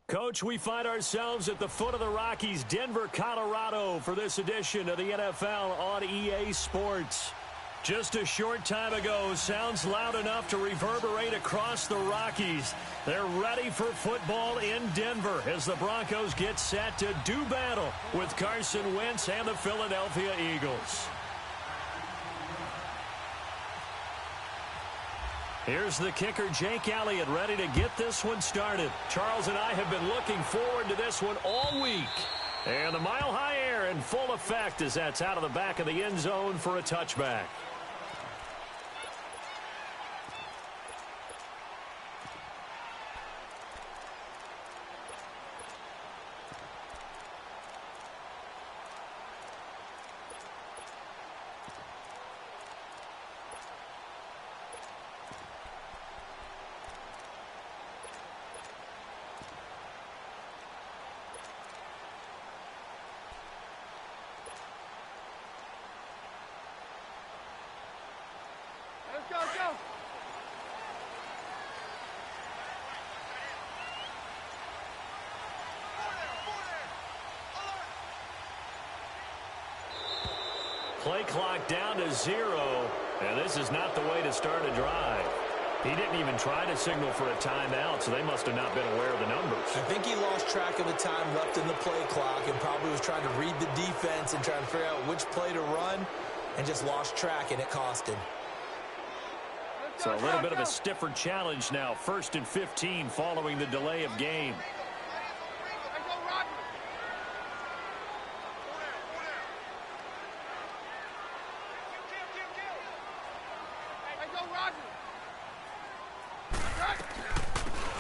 Coach, we find ourselves at the foot of the Rockies, Denver, Colorado, for this edition of the NFL on EA Sports. Just a short time ago, sounds loud enough to reverberate across the Rockies. They're ready for football in Denver as the Broncos get set to do battle with Carson Wentz and the Philadelphia Eagles. Here's the kicker, Jake Elliott, ready to get this one started. Charles and I have been looking forward to this one all week. And the mile-high air in full effect as that's out of the back of the end zone for a touchback. Play clock down to 0, and this is not the way to start a drive. He didn't even try to signal for a timeout, so they must have not been aware of the numbers. I think he lost track of the time left in the play clock and probably was trying to read the defense and trying to figure out which play to run and just lost track, and it cost him. So a little bit of a stiffer challenge now. 1st and 15 following the delay of game.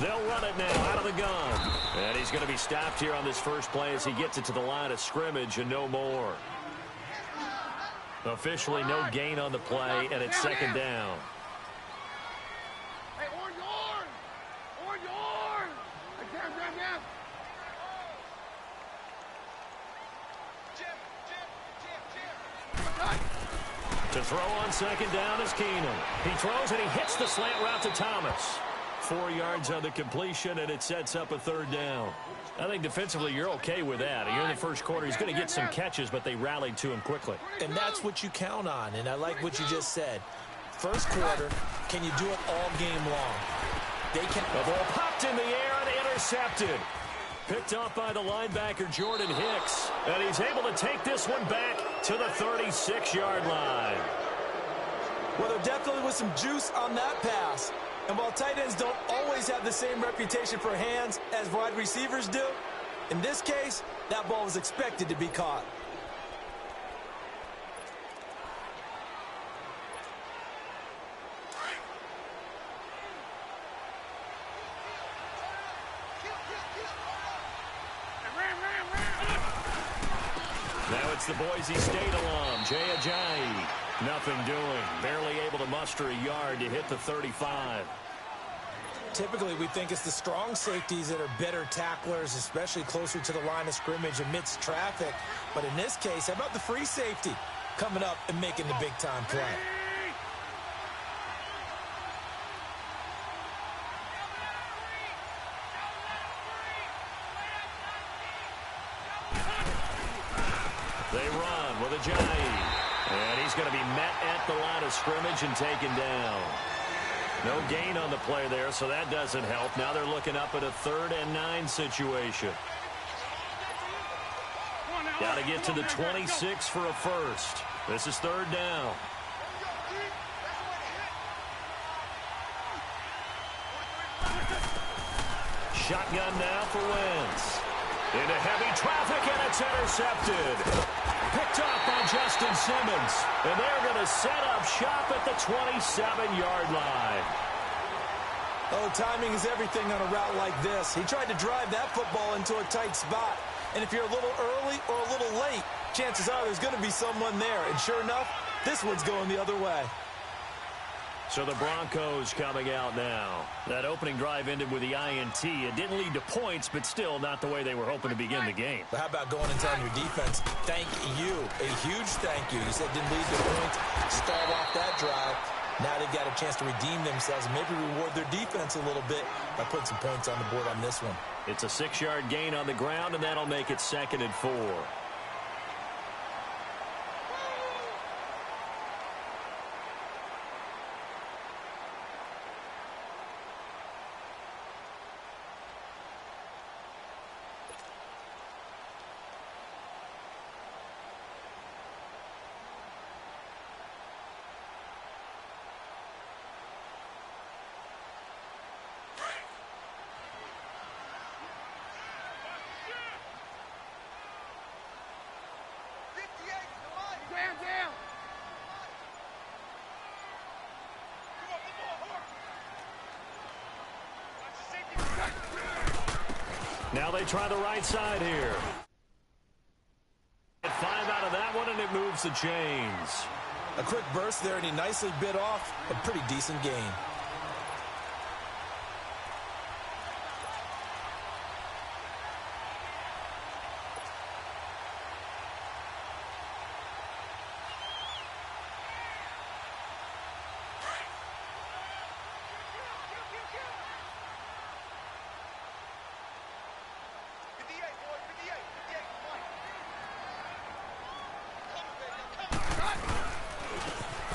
They'll run it now out of the gun. And he's going to be stopped here on this first play as he gets it to the line of scrimmage and no more. Officially no gain on the play, and it's second down. To throw on second down is Keenum. He throws and he hits the slant route to Thomas. 4 yards on the completion, and it sets up a third down. I think defensively you're okay with that. Here in the first quarter, he's going to get some catches, but they rallied to him quickly. And that's what you count on, and I like what you just said. First quarter, can you do it all game long? They can. The ball popped in the air and intercepted. Picked off by the linebacker, Jordan Hicks. And he's able to take this one back to the 36-yard line. Well, there definitely was some juice on that pass. And while tight ends don't always have the same reputation for hands as wide receivers do, in this case, that ball was expected to be caught. Now it's the Boise State alum, Jay Ajayi. Nothing doing. Barely able to muster a yard to hit the 35. Typically, we think it's the strong safeties that are better tacklers, especially closer to the line of scrimmage amidst traffic. But in this case, how about the free safety coming up and making the big-time play? They run with Ajayi. And he's going to be met at the line of scrimmage and taken down. No gain on the play there, so that doesn't help. Now they're looking up at a 3rd and 9 situation. Got to get to the 26 for a first. This is 3rd down. Shotgun now for Wentz. Into heavy traffic, and it's intercepted. Picked off by Justin Simmons. And they're going to set up shop at the 27-yard line. Oh, timing is everything on a route like this. He tried to drive that football into a tight spot. And if you're a little early or a little late, chances are there's going to be someone there. And sure enough, this one's going the other way. So the Broncos coming out now. That opening drive ended with the INT. It didn't lead to points, but still not the way they were hoping to begin the game. But how about going and telling your defense, thank you, a huge thank you. You said didn't lead to points, stall off that drive. Now they've got a chance to redeem themselves and maybe reward their defense a little bit by putting some points on the board on this one. It's a 6-yard gain on the ground, and that'll make it 2nd and 4. Now they try the right side here. And 5 out of that one, and it moves the chains. A quick burst there, and he nicely bit off a pretty decent gain.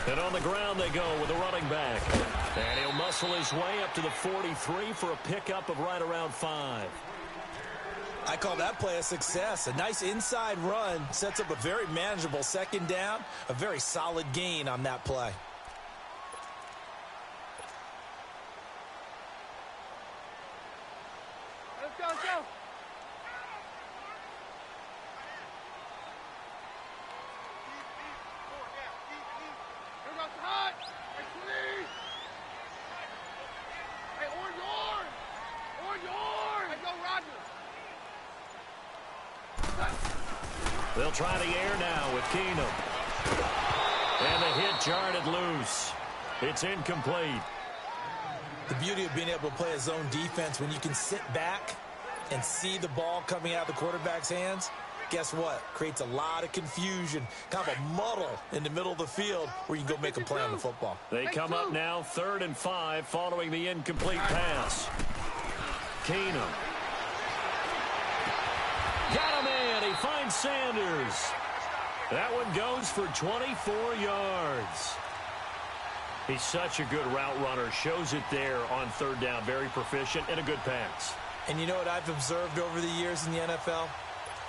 And on the ground they go with a running back. And he'll muscle his way up to the 43 for a pickup of right around 5. I call that play a success. A nice inside run sets up a very manageable 2nd down. A very solid gain on that play. Let's go, let's go. They'll try the air now with Keenum. And the hit jarred it loose. It's incomplete. The beauty of being able to play a zone defense when you can sit back and see the ball coming out of the quarterback's hands, guess what? Creates a lot of confusion, kind of a muddle in the middle of the field where you can go make a play on the football. They come up now 3rd and 5 following the incomplete pass. Keenum. Got him in. He finds Sanders. That one goes for 24 yards. He's such a good route runner. Shows it there on 3rd down. Very proficient and a good pass. And you know what I've observed over the years in the NFL?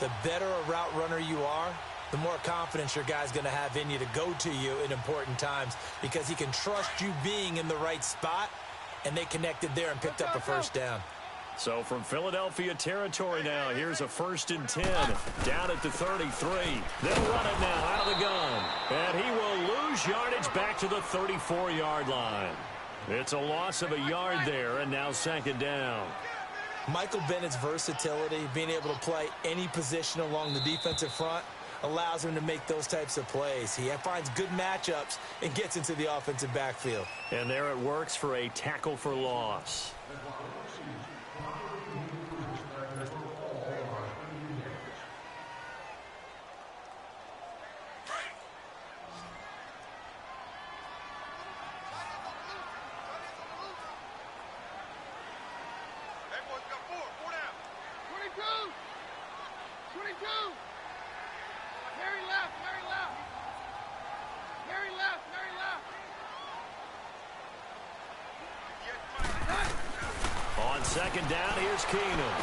The better a route runner you are, the more confidence your guy's going to have in you to go to you in important times because he can trust you being in the right spot, and they connected there and picked up a 1st down. So from Philadelphia territory now, here's a 1st and 10 down at the 33. They'll run it now out of the gun. And he will lose yardage back to the 34-yard line. It's a loss of a yard there, and now 2nd down. Michael Bennett's versatility, being able to play any position along the defensive front, allows him to make those types of plays. He finds good matchups and gets into the offensive backfield. And there it works for a tackle for loss. On 2nd down, here's Keenum.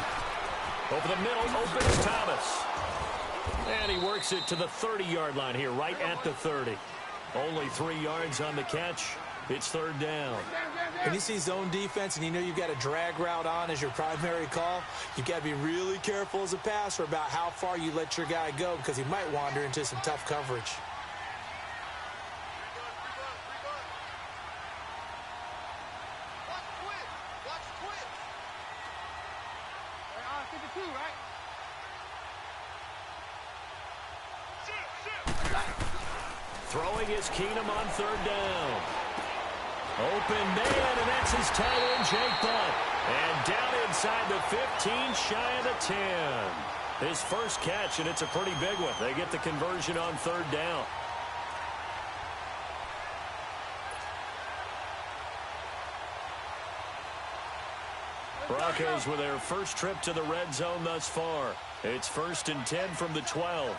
Over the middle, opens Thomas. And he works it to the 30-yard line here, right at the 30. Only 3 yards on the catch. It's 3rd down. When you see zone defense and you know you've got a drag route on as your primary call, you've got to be really careful as a passer about how far you let your guy go because he might wander into some tough coverage. Throwing is Keenum on 3rd down. Open man, and that's his tight end, Jake Butt. And down inside the 15, shy of the 10. His first catch, and it's a pretty big one. They get the conversion on 3rd down. Broncos with their first trip to the red zone thus far. It's 1st and 10 from the 12.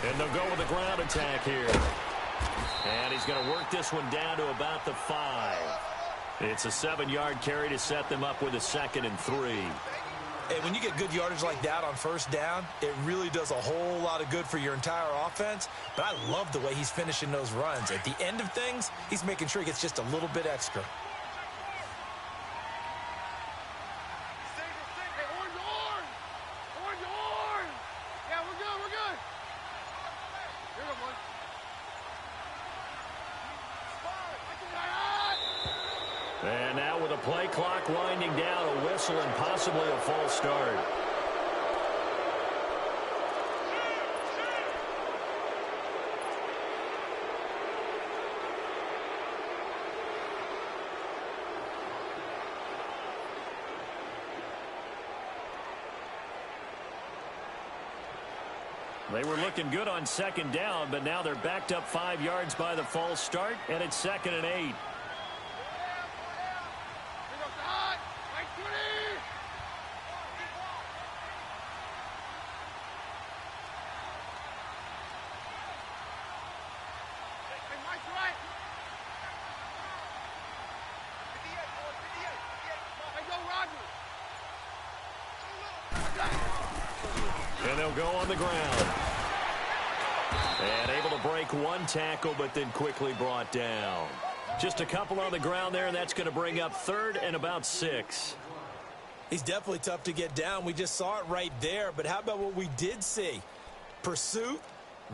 And they'll go with a ground attack here. And he's going to work this one down to about the 5. It's a 7-yard carry to set them up with a 2nd and 3. Hey, when you get good yardage like that on first down, it really does a whole lot of good for your entire offense. But I love the way he's finishing those runs. At the end of things, he's making sure he gets just a little bit extra. And now with a play clock winding down, a whistle and possibly a false start. They were looking good on 2nd down, but now they're backed up 5 yards by the false start, and it's 2nd and 8. And they'll go on the ground. And able to break one tackle, but then quickly brought down. Just a couple on the ground there, and that's going to bring up 3rd and about 6. He's definitely tough to get down. We just saw it right there. But how about what we did see? Pursuit,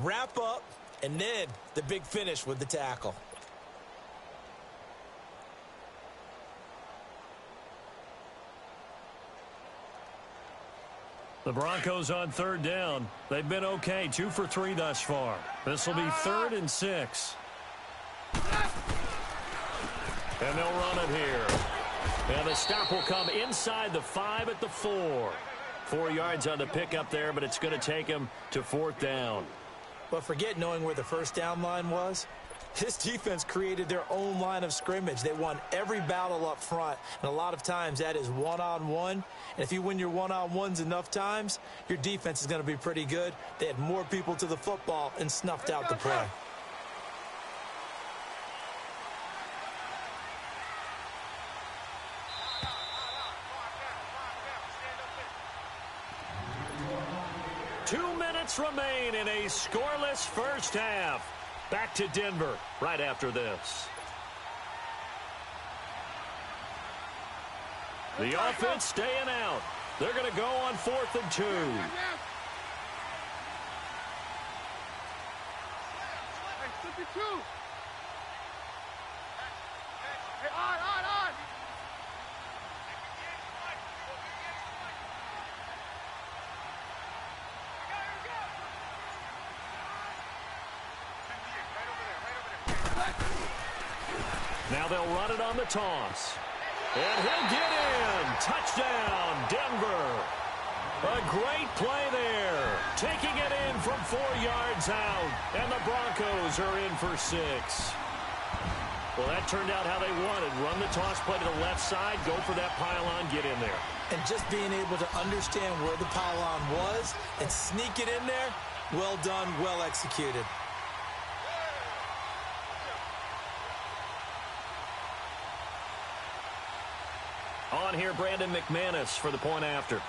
wrap up, and then the big finish with the tackle. The Broncos on 3rd down. They've been okay, 2 for 3 thus far. This will be 3rd and 6. And they'll run it here. And the stop will come inside the 5 at the 4. 4 yards on the pickup there, but it's going to take him to 4th down. But forget knowing where the first down line was. This defense created their own line of scrimmage. They won every battle up front, and a lot of times that is one-on-one. And if you win your one-on-ones enough times, your defense is going to be pretty good. They had more people to the football and snuffed out the play. Remain in a scoreless first half. Back to Denver right after this. The offense staying out. They're going to go on 4th and 2. Now they'll run it on the toss. And he'll get in. Touchdown, Denver. A great play there. Taking it in from 4 yards out. And the Broncos are in for 6. Well, that turned out how they wanted. Run the toss play to the left side. Go for that pylon. Get in there. And just being able to understand where the pylon was and sneak it in there, well done, well executed. On here, Brandon McManus for the point after.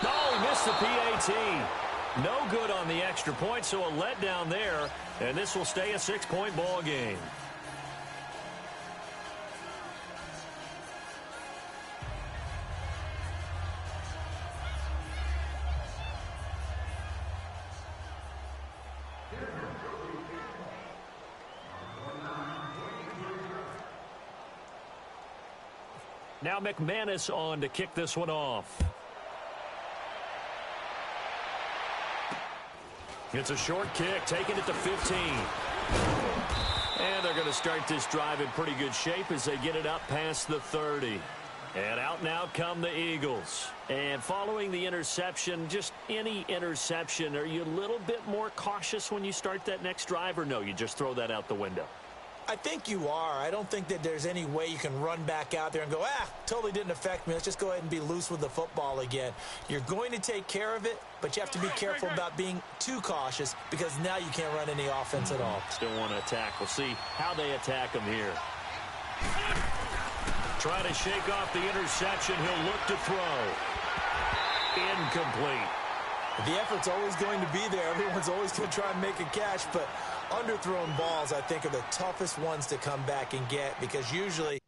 Oh, he missed the PAT. No good on the extra point, so a letdown there, and this will stay a 6-point ball game. Now McManus on to kick this one off. It's a short kick, taking it to 15. And they're going to start this drive in pretty good shape as they get it up past the 30. And out now come the Eagles. And following the interception, just any interception, are you a little bit more cautious when you start that next drive, or no, you just throw that out the window? I think you are. I don't think that there's any way you can run back out there and go, totally didn't affect me. Let's just go ahead and be loose with the football again. You're going to take care of it, but you have to be careful about being too cautious because now you can't run any offense at all. Still want to attack. We'll see how they attack them here. Try to shake off the interception. He'll look to throw. Incomplete. The effort's always going to be there. Everyone's always going to try and make a catch, but underthrown balls, I think, are the toughest ones to come back and get because usually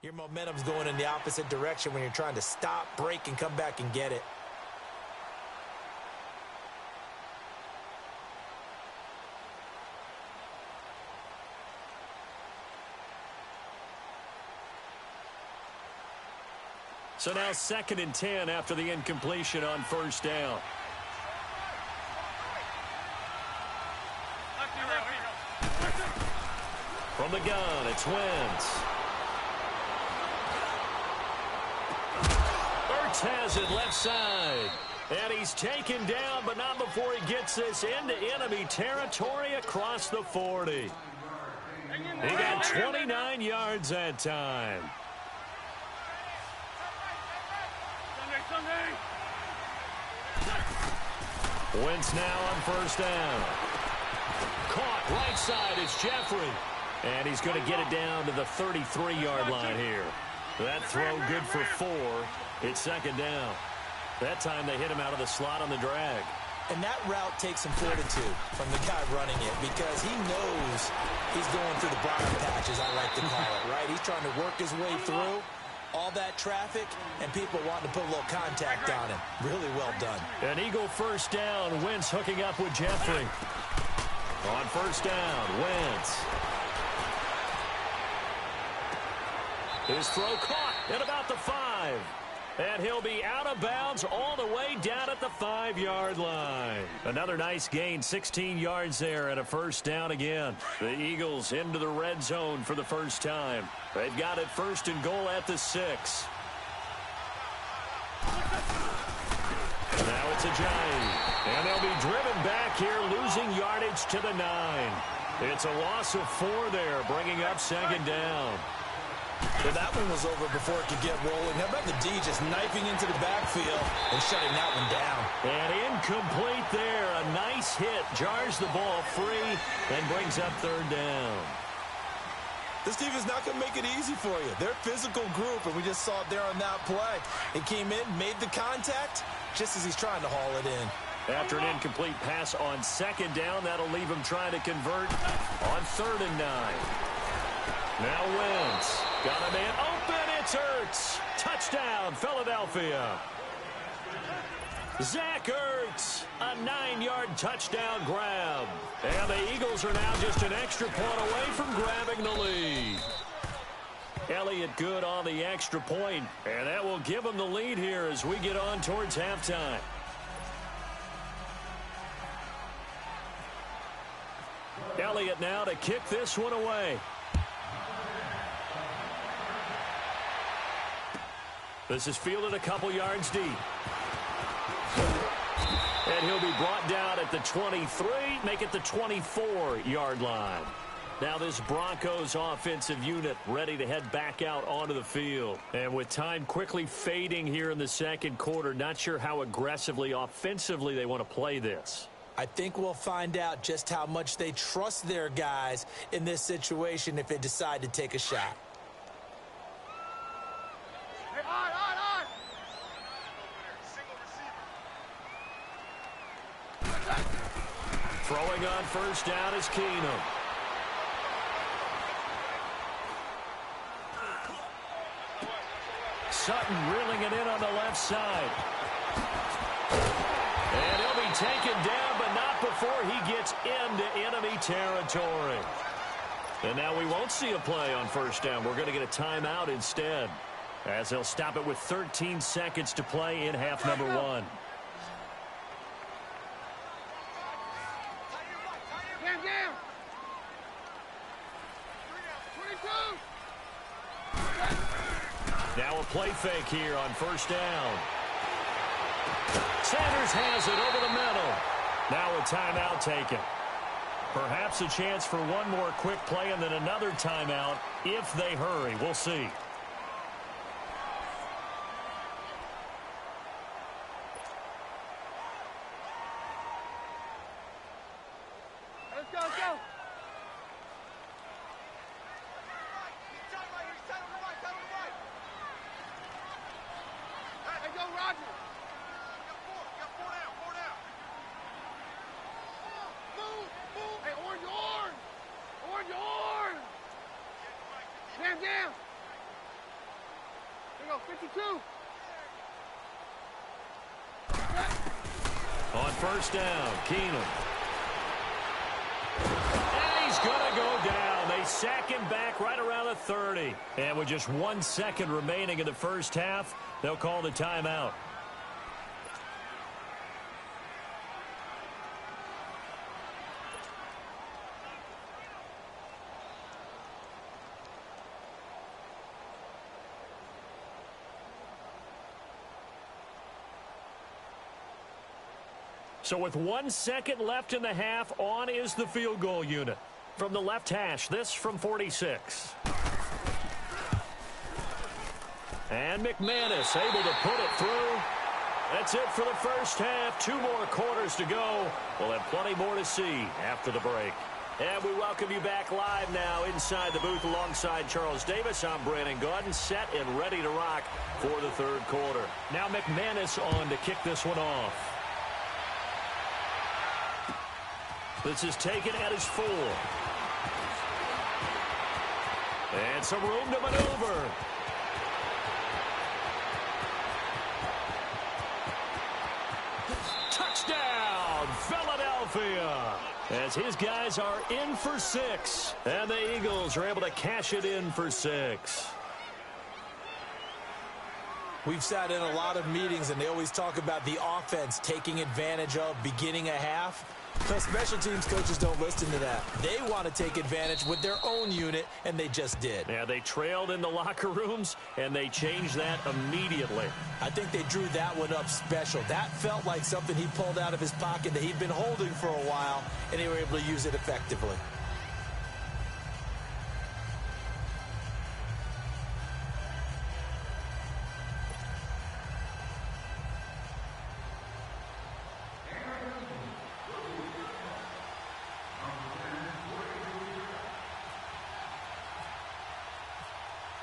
your momentum's going in the opposite direction when you're trying to stop, break, and come back and get it. So now 2nd and 10 after the incompletion on first down. From the gun, it's Wentz. Has it left side. And he's taken down, but not before he gets this into enemy territory across the 40. He got 29 yards that time. Wentz now on first down. Caught right side is Jeffrey. And he's going to get it down to the 33-yard line here. That throw good for 4. It's 2nd down. That time they hit him out of the slot on the drag. And that route takes some fortitude from the guy running it because he knows he's going through the briar patches, I like to call it, right? He's trying to work his way through all that traffic and people wanting to put a little contact on him. Really well done. An Eagle first down. Wentz hooking up with Jeffrey. On first down, Wentz. His throw caught at about the 5. And he'll be out of bounds all the way down at the 5-yard line. Another nice gain, 16 yards there and a first down again. The Eagles into the red zone for the first time. They've got it 1st and goal at the 6. Now it's a giant. And they'll be driven back here, losing yardage to the 9. It's a loss of 4 there, bringing up 2nd down. Well, that one was over before it could get rolling. How about the D just knifing into the backfield and shutting that one down? And incomplete there. A nice hit. Jars the ball free and brings up 3rd down. This team is not going to make it easy for you. They're a physical group, and we just saw it there on that play. It came in, made the contact, just as he's trying to haul it in. After an incomplete pass on 2nd down, that'll leave him trying to convert on 3rd and 9. Now Wentz. Got a man open. It's Ertz. Touchdown, Philadelphia. Zach Ertz. A 9-yard touchdown grab. And the Eagles are now just an extra point away from grabbing the lead. Elliott good on the extra point, and that will give them the lead here as we get on towards halftime. Elliott now to kick this one away. This is fielded a couple yards deep. And he'll be brought down at the 23, make it the 24-yard line. Now this Broncos offensive unit ready to head back out onto the field. And with time quickly fading here in the 2nd quarter, not sure how aggressively, offensively they want to play this. I think we'll find out just how much they trust their guys in this situation if they decide to take a shot. Throwing on first down is Keenum. Sutton reeling it in on the left side. And he'll be taken down, but not before he gets into enemy territory. And now we won't see a play on first down. We're going to get a timeout instead, as they'll stop it with 13 seconds to play in half number 1. Now a play fake here on first down. Sanders has it over the middle. Now a timeout taken. Perhaps a chance for one more quick play and then another timeout if they hurry. We'll see. Let's go, let's go. Hey, go, Roger. Got four down. Move. Hey, orange. Jam. There you go, 52. On first down, Keenum. And he's going to go down. They sack him back right around the 30. And with just 1 second remaining in the first half, they'll call the timeout. So with 1 second left in the half, on is the field goal unit. From the left hash, this from 46. And McManus able to put it through. That's it for the first half. 2 more quarters to go. We'll have plenty more to see after the break. And we welcome you back live now inside the booth alongside Charles Davis. I'm Brandon Gaudin, set and ready to rock for the third quarter. Now McManus on to kick this one off. This is taken at his 4. And some room to maneuver. Touchdown, Philadelphia. As his guys are in for 6. And the Eagles are able to cash it in for 6. We've sat in a lot of meetings, and they always talk about the offense taking advantage of beginning a half. The special teams coaches don't listen to that. They want to take advantage with their own unit, and they just did. Yeah, they trailed in the locker rooms, and they changed that immediately. I think they drew that one up special. That felt like something he pulled out of his pocket that he'd been holding for a while, and they were able to use it effectively.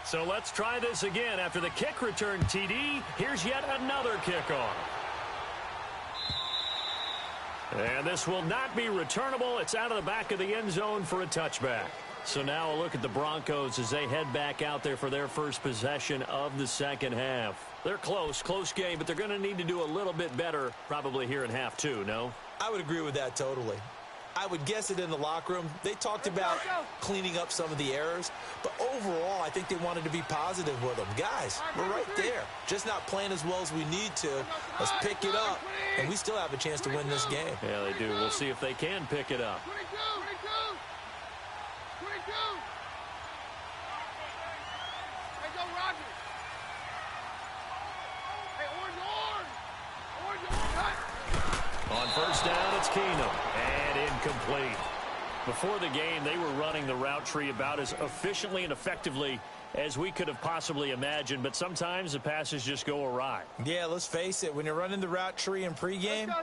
So let's try this again. After the kick return TD, here's yet another kickoff. And this will not be returnable. It's out of the back of the end zone for a touchback. So now a look at the Broncos as they head back out there for their first possession of the second half. They're close game, but they're going to need to do a little bit better probably here in half 2, no? I would agree with that totally. I would guess it in the locker room. They talked about cleaning up some of the errors, but overall, I think they wanted to be positive with them. Guys, we're right there. Just not playing as well as we need to. Let's pick it up, and we still have a chance to win this game. Yeah, they do. We'll see if they can pick it up. 22. Hey, go, Roger. Hey, orange. On first down, it's Keenum. And incomplete. Before the game, they were running the route tree about as efficiently and effectively as we could have possibly imagined, but sometimes the passes just go awry. Yeah, let's face it. When you're running the route tree in pregame,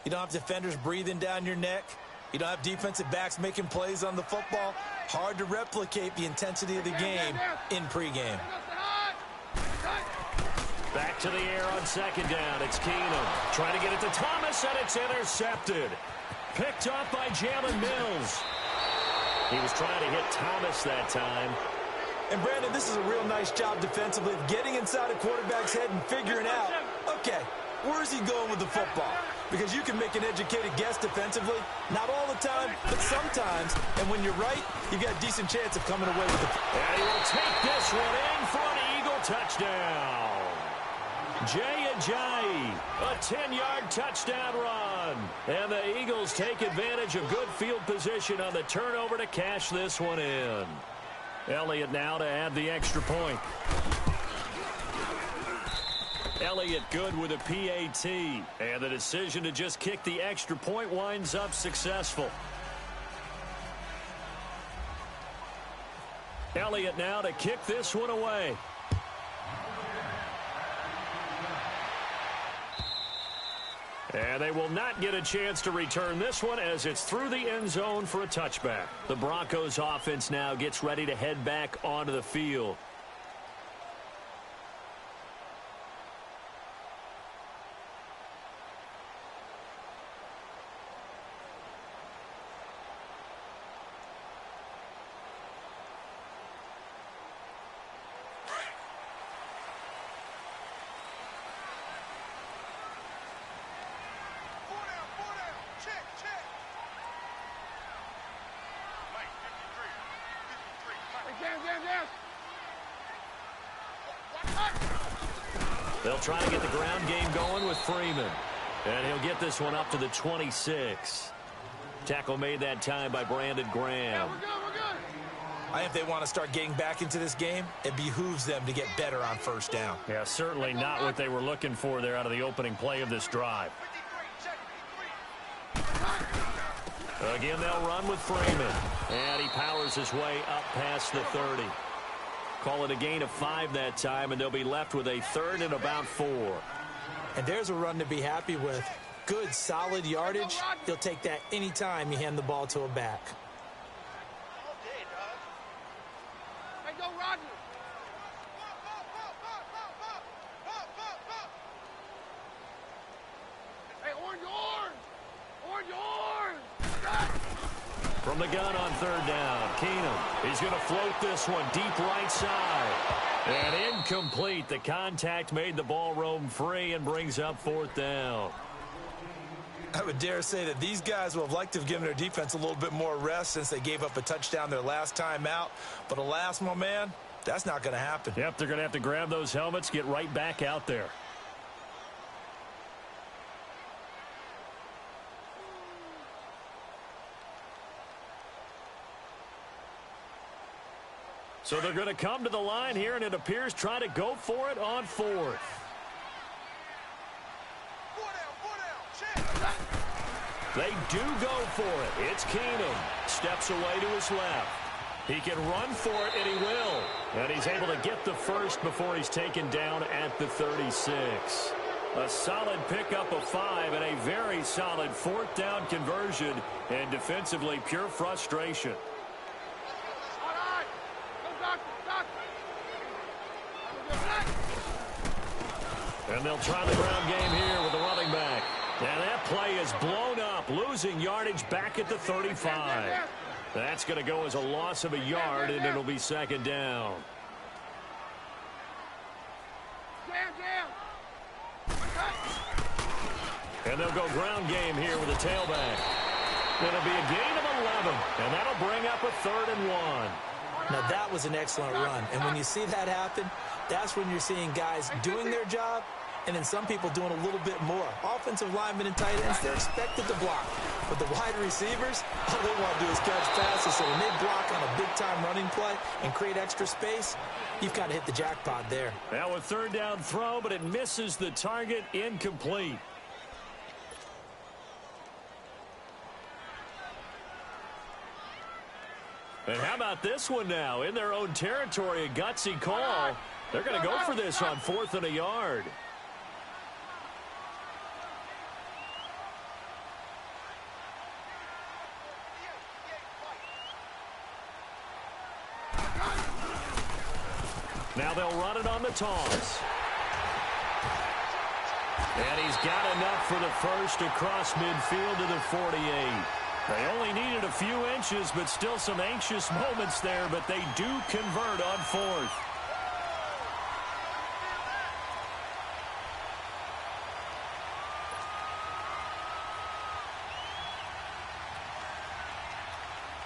you don't have defenders breathing down your neck. You don't have defensive backs making plays on the football. Hard to replicate the intensity of the game in pregame. Back to the air on second down. It's Keenum trying to get it to Thomas, and it's intercepted. Picked off by Jalen Mills. He was trying to hit Thomas that time. And, Brandon, this is a real nice job defensively of getting inside a quarterback's head and figuring out, okay, where's he going with the football? Because you can make an educated guess defensively. Not all the time, but sometimes. And when you're right, you've got a decent chance of coming away with the... And he will take this one in for an Eagle touchdown. Jay Ajayi, a 10-yard touchdown run. And the Eagles take advantage of good field position on the turnover to cash this one in. Elliott now to add the extra point. Elliott good with a PAT. And the decision to just kick the extra point winds up successful. Elliott now to kick this one away. And they will not get a chance to return this one as it's through the end zone for a touchback. The Broncos offense now gets ready to head back onto the field. They'll try to get the ground game going with Freeman. And he'll get this one up to the 26. Tackle made that time by Brandon Graham. Yeah, we're good. I think if they want to start getting back into this game, it behooves them to get better on first down. Yeah, certainly not what they were looking for there out of the opening play of this drive. Again, they'll run with Freeman. And he powers his way up past the 30. Call it a gain of 5 that time, and they'll be left with a 3rd and about 4. And there's a run to be happy with. Good, solid yardage. You'll take that anytime you hand the ball to a back. Hey, go, Rodney. Hey, orange. From the gun on 3rd down, Keenum. He's going to float this one deep right side. And incomplete. The contact made the ball roam free and brings up 4th down. I would dare say that these guys will have liked to have given their defense a little bit more rest since they gave up a touchdown their last time out. But alas, my man, that's not going to happen. Yep, they're going to have to grab those helmets, get right back out there. So they're going to come to the line here, and it appears try to go for it on 4th. They do go for it. It's Keenum. Steps away to his left. He can run for it, and he will. And he's able to get the first before he's taken down at the 36. A solid pickup of 5 and a very solid 4th down conversion. And defensively, pure frustration. And they'll try the ground game here with the running back. And that play is blown up, losing yardage back at the 35. That's going to go as a loss of a yard, and it'll be 2nd down. And they'll go ground game here with a tailback. It'll be a gain of 11, and that'll bring up a 3rd and 1. Now, that was an excellent run. And when you see that happen, that's when you're seeing guys doing their job and then some people doing a little bit more. Offensive linemen and tight ends, they're expected to block. But the wide receivers, all they want to do is catch passes. So when they block on a big-time running play and create extra space, you've got to hit the jackpot there. Now a 3rd down throw, but it misses the target, incomplete. And how about this one now? In their own territory, a gutsy call. They're going to go for this on 4th and a yard. Now they'll run it on the toss. And he's got enough for the first across midfield to the 48. They only needed a few inches, but still some anxious moments there, but they do convert on fourth.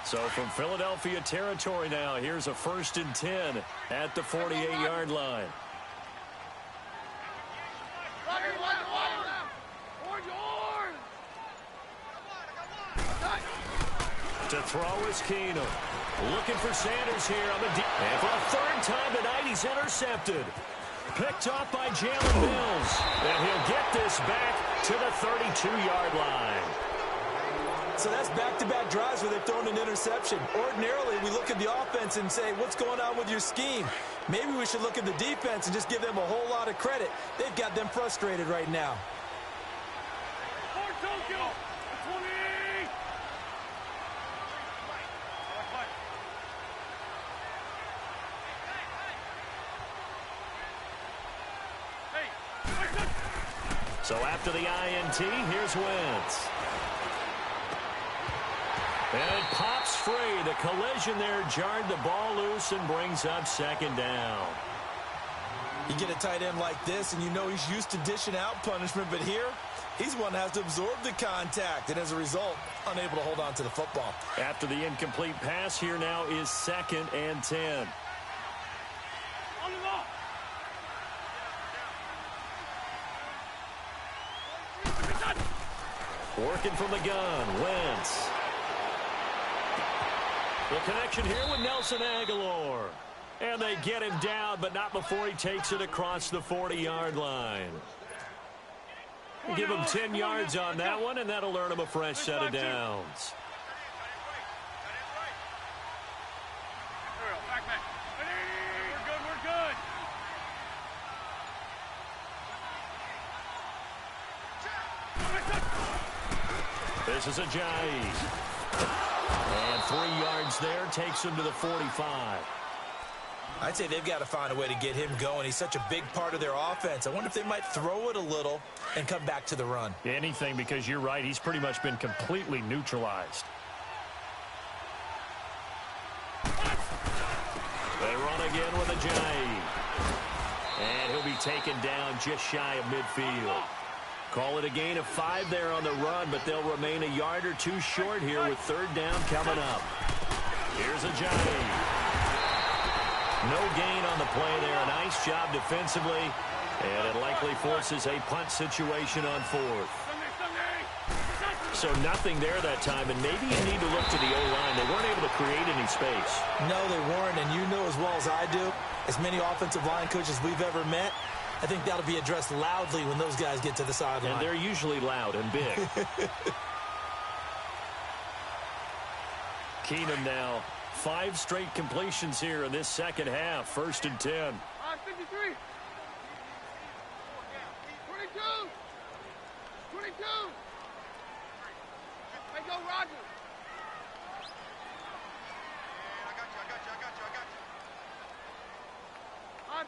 So from Philadelphia territory now, here's a 1st and 10 at the 48-yard line. To throw is Keenum. Looking for Sanders here on the deep. And for a 3rd time tonight, he's intercepted. Picked off by Jalen Mills. And he'll get this back to the 32-yard line. So that's back-to-back drives where they've thrown an interception. Ordinarily, we look at the offense and say, what's going on with your scheme? Maybe we should look at the defense and just give them a whole lot of credit. They've got them frustrated right now. So after the INT, here's Wentz. And it pops free. The collision there jarred the ball loose and brings up 2nd down. You get a tight end like this, and you know he's used to dishing out punishment, but here, he's one that has to absorb the contact, and as a result, unable to hold on to the football. After the incomplete pass, here now is 2nd and 10. Working from the gun, Wentz. The connection here with Nelson Aguilar. And they get him down, but not before he takes it across the 40-yard line. Give him 10 yards on that one, and that'll earn him a fresh set of downs. This is Ajayi. And 3 yards there takes him to the 45. I'd say they've got to find a way to get him going. He's such a big part of their offense. I wonder if they might throw it a little and come back to the run. Anything, because you're right. He's pretty much been completely neutralized. They run again with Ajayi. And he'll be taken down just shy of midfield. Call it a gain of 5 there on the run, but they'll remain a yard or 2 short here with 3rd down coming up. Here's Ajayi. No gain on the play there. A nice job defensively, and it likely forces a punt situation on 4th. So nothing there that time, and maybe you need to look to the O-line. They weren't able to create any space. No, they weren't, and you know as well as I do, as many offensive line coaches we've ever met, I think that'll be addressed loudly when those guys get to the sideline. And they're usually loud and big. Keenum now. 5 straight completions here in this second half. 1st and 10. 53. 22. 22. Hey, go, Roger. I got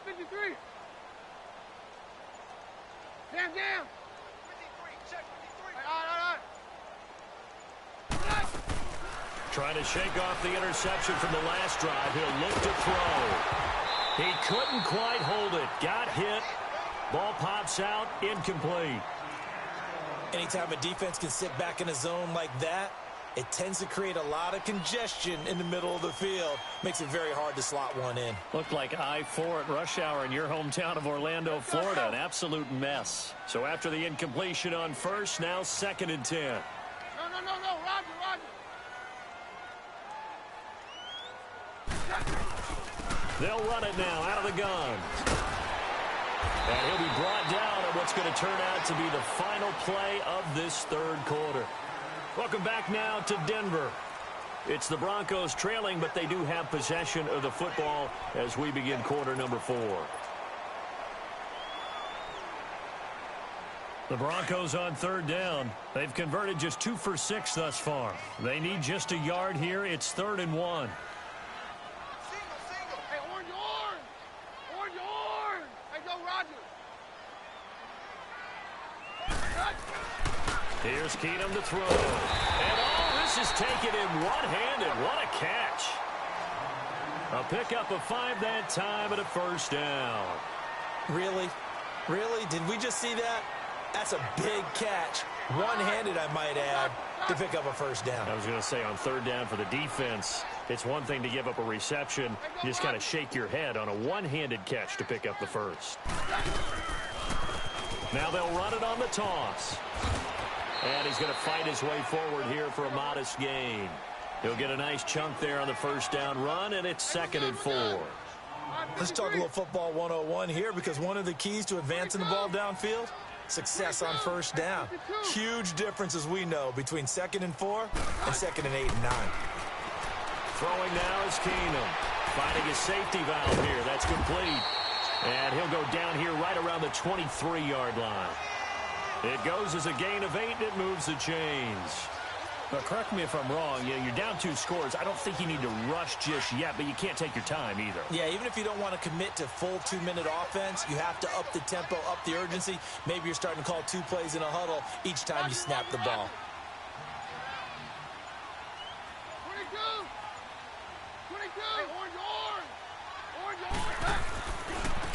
you. 53. Down. 53. Check 53. All right. Trying to shake off the interception from the last drive. He'll look to throw. He couldn't quite hold it. Got hit. Ball pops out. Incomplete. Anytime a defense can sit back in a zone like that, it tends to create a lot of congestion in the middle of the field. Makes it very hard to slot one in. Looked like I-4 at rush hour in your hometown of Orlando, Florida. An absolute mess. So after the incompletion on 1st, now 2nd and 10. No. Roger. They'll run it now out of the gun. And he'll be brought down at what's going to turn out to be the final play of this 3rd quarter. Welcome back now to Denver. It's the Broncos trailing, but they do have possession of the football as we begin quarter number 4. The Broncos on 3rd down. They've converted just 2 for 6 thus far. They need just a yard here. It's 3rd and 1. Single. Hey, orange. Hey, go, Roger. Here's Keenum to throw. And this is taken in one-handed. What a catch. A pickup of 5 that time and a first down. Really? Really? Did we just see that? That's a big catch. One-handed, I might add, to pick up a first down. I was going to say, on third down for the defense, it's one thing to give up a reception. You just kind of shake your head on a one-handed catch to pick up the first. Now they'll run it on the toss. And he's going to fight his way forward here for a modest gain. He'll get a nice chunk there on the first down run, and it's 2nd and 4. Let's talk a little football 101 here, because one of the keys to advancing the ball downfield, success on first down. Huge difference, as we know, between 2nd and 4 and 2nd and 8 and 9. Throwing now is Keenum. Finding his safety valve here. That's complete. And he'll go down here right around the 23-yard line. It goes as a gain of 8, and it moves the chains. But correct me if I'm wrong, you're down 2 scores. I don't think you need to rush just yet, but you can't take your time either. Yeah, even if you don't want to commit to full 2-minute offense, you have to up the tempo, up the urgency. Maybe you're starting to call 2 plays in a huddle each time you snap the ball. 22. 22. Hey, orange.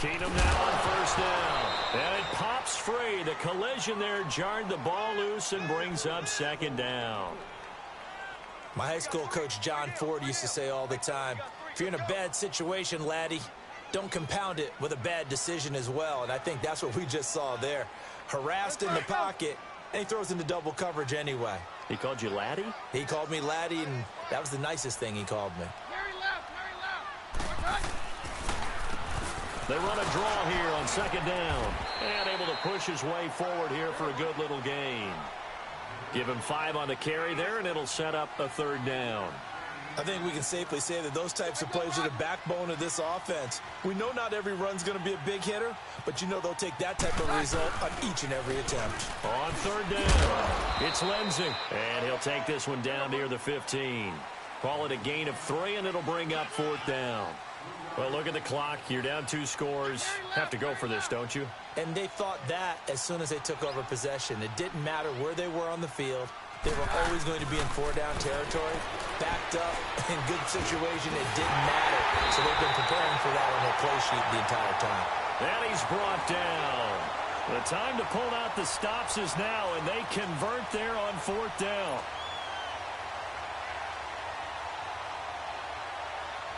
Keenum now on first down. And it pops free. The collision there jarred the ball loose and brings up 2nd down. My high school coach, John Ford, used to say all the time, if you're in a bad situation, laddie, don't compound it with a bad decision as well. And I think that's what we just saw there. Harassed in the pocket, and he throws into double coverage anyway. He called you laddie? He called me laddie, and that was the nicest thing he called me. Carry left. They run a draw here on 2nd down. And able to push his way forward here for a good little gain. Give him 5 on the carry there, and it'll set up a 3rd down. I think we can safely say that those types of plays are the backbone of this offense. We know not every run's going to be a big hitter, but you know they'll take that type of result on each and every attempt. On 3rd down, it's Lindsey. And he'll take this one down near the 15. Call it a gain of 3, and it'll bring up 4th down. Well, look at the clock. You're down 2 scores. Have to go for this, don't you? And they thought that as soon as they took over possession. It didn't matter where they were on the field. They were always going to be in 4-down territory. Backed up, in good situation, it didn't matter. So they've been preparing for that on their play sheet the entire time. And he's brought down. The time to pull out the stops is now, and they convert there on 4th down.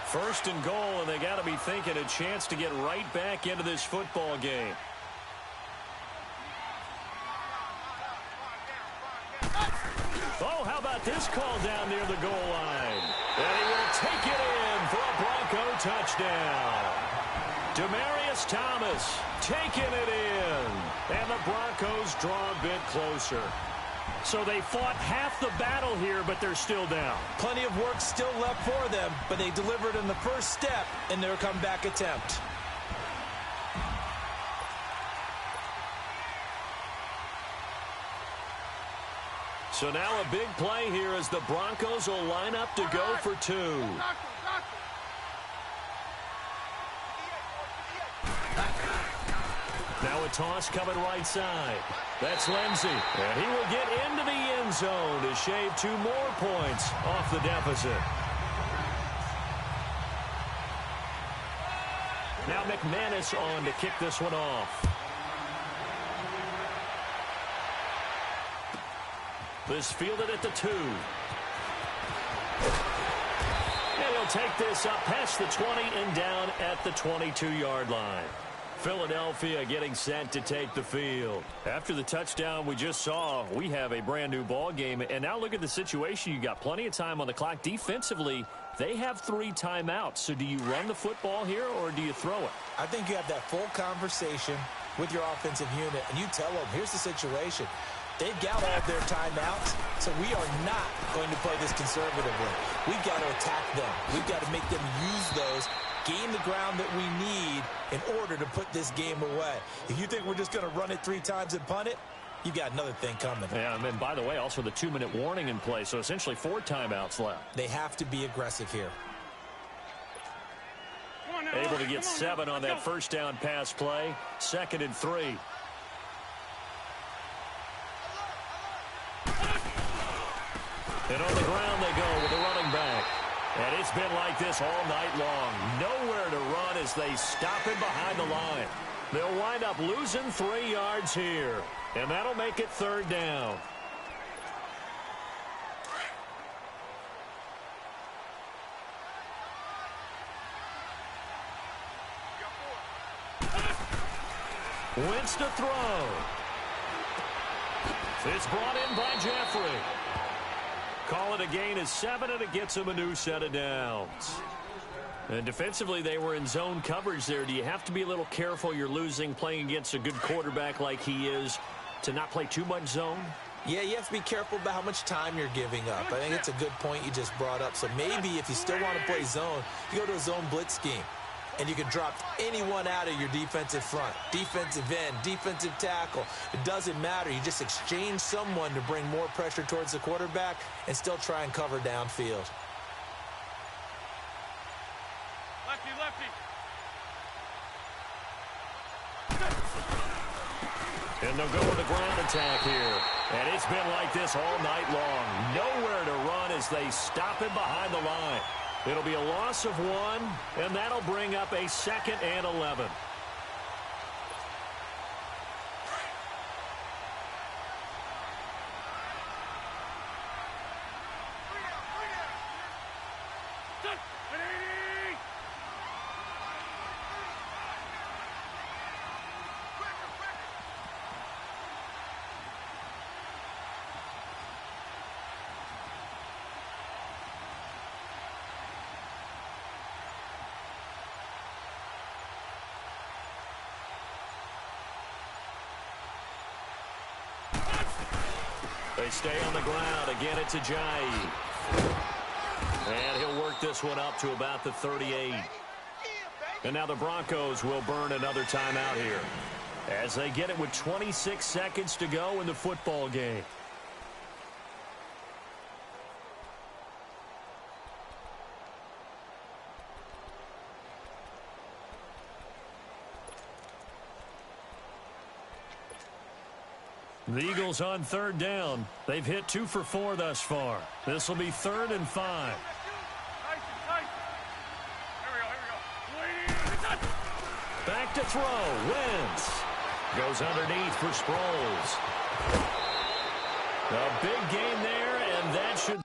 1st and goal, and they got to be thinking a chance to get right back into this football game. Oh, how about this call down near the goal line? And he will take it in for a Bronco touchdown. Demaryius Thomas taking it in. And the Broncos draw a bit closer. So they fought half the battle here, but they're still down. Plenty of work still left for them, but they delivered in the first step in their comeback attempt. So now a big play here as the Broncos will line up to go for 2. Now a toss coming right side. That's Lindsey. And he will get into the end zone to shave 2 more points off the deficit. Now McManus on to kick this one off. This fielded at the 2. And he'll take this up past the 20 and down at the 22-yard line. Philadelphia getting set to take the field. After the touchdown we just saw, we have a brand new ball game. And now look at the situation. You got plenty of time on the clock. Defensively, they have 3 timeouts. So do you run the football here or do you throw it? I think you have that full conversation with your offensive unit, and you tell them, here's the situation. They've got all of their timeouts, so we are not going to play this conservatively. We've got to attack them. We've got to make them use those, gain the ground that we need in order to put this game away. If you think we're just going to run it 3 times and punt it, you've got another thing coming. Yeah, and then, by the way, also the 2-minute warning in play, so essentially 4 timeouts left. They have to be aggressive here. Able to get 7 on that first down pass play. 2nd and 3. And on the ground they go with a running back. And it's been like this all night long. Nowhere to run as they stop him behind the line. They'll wind up losing 3 yards here. And that'll make it 3rd down. Wentz to throw. It's brought in by Jeffrey. Call it a gain of 7, and it gets him a new set of downs. And defensively, they were in zone coverage there. Do you have to be a little careful you're losing playing against a good quarterback like he is to not play too much zone? Yeah, you have to be careful about how much time you're giving up. I think it's a good point you just brought up. So maybe if you still want to play zone, you go to a zone blitz scheme. And you can drop anyone out of your defensive front. Defensive end, defensive tackle. It doesn't matter. You just exchange someone to bring more pressure towards the quarterback and still try and cover downfield. Lefty, lefty. And they'll go with a ground attack here. And it's been like this all night long. Nowhere to run as they stop him behind the line. It'll be a loss of 1, and that'll bring up a 2nd and 11. They stay on the ground. Again, it's Ajayi. And he'll work this one up to about the 38. And now the Broncos will burn another timeout here as they get it with 26 seconds to go in the football game. The Eagles on 3rd down. They've hit 2 for 4 thus far. This will be 3rd and 5. Back to throw. Wentz goes underneath for Sproles. A big gain there, and that should...